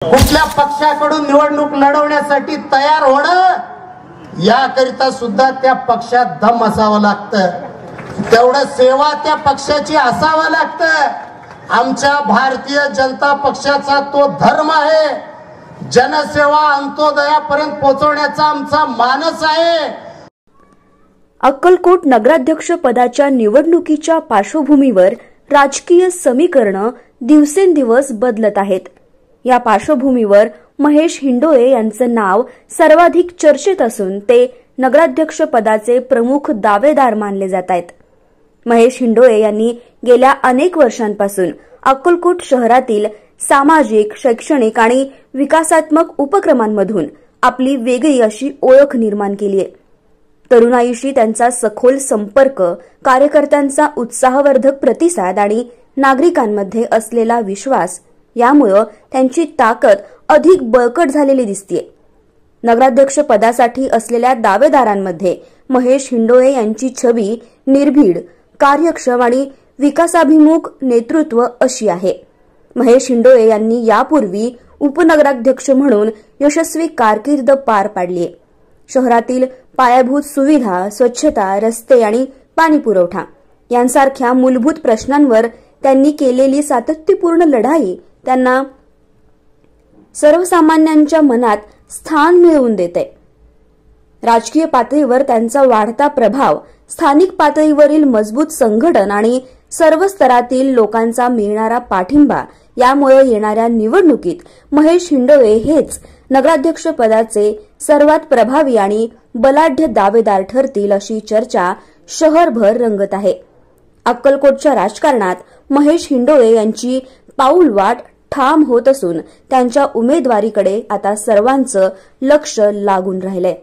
कुठल्या पक्षाकडून निवडणूक लढवण्यासाठी तयार होणं याकरिता सुद्धा त्या पक्षात दम असावं लागतं, तेवढं सेवा त्या पक्षाची असावं लागतं। आमच्या भारतीय जनता पक्षाचा तो धर्म आहे, जनसेवा अंत्योदयापर्यंत पोहोचवण्याचा आमचा मानस आहे। अक्कलकोट नगराध्यक्ष पदाच्या निवडणुकीच्या पार्श्वभूमीवर राजकीय समीकरणं दिवसेंदिवस बदलत आहेत। या पार्श्वभूमीवर महेश हिंडोळे यांचं नाव सर्वाधिक चर्चेत असून ते नगराध्यक्ष पदाचे प्रमुख दावेदार मानले जात आहेत। महेश हिंडोळे यांनी गेल्या अनेक वर्षांपासून अक्कलकोट शहरातील सामाजिक, शैक्षणिक आणि विकासात्मक उपक्रमांमधून आपली वेगळी अशी ओळख निर्माण केली आहे। तरुणाईशी त्यांचा सखोल संपर्क, कार्यकर्त्यांचा उत्साहवर्धक प्रतिसाद आणि नागरिकांमध्ये असलेला विश्वास यामुळे त्यांची ताकद अधिक बळकट झालेली दिसते। नगराध्यक्ष पदासाठी असलेल्या दावेदारांमध्ये महेश हिंडोळे यांची छबी निर्भीड, कार्यक्षम आणि विकासाभिमुख नेतृत्व अशी आहे। महेश हिंडोळे यांनी यापूर्वी उपनगराध्यक्ष म्हणून यशस्वी कारकीर्द पार पाडली आहे। शहरातील पायाभूत सुविधा, स्वच्छता, रस्ते आणि पाणी पुरवठा यांसारख्या मूलभूत प्रश्नांवर त्यांनी केलेली सातत्यपूर्ण लढाई त्यांना सर्वसामान्यांच्या मनात स्थान मिळवून देते। राजकीय पातळीवर त्यांचा वाढता प्रभाव, स्थानिक पातळीवरील मजबूत संघटन आणि सर्व स्तरातील लोकांचा मिळणारा पाठिंबा यामुळे येणाऱ्या निवडणुकीत महेश हिंडोळे हेच नगराध्यक्ष पदाचे सर्वात प्रभावी आणि बलाढ्य दावेदार ठरतील अशी चर्चा शहरभर रंगत आहे। अक्कलकोटच्या राजकारणात महेश हिंडोळे यांची पाऊलवाट ठाम होत असून त्यांच्या उमेदवारीकडे आता सर्वांचं लक्ष लागून राहिलंय।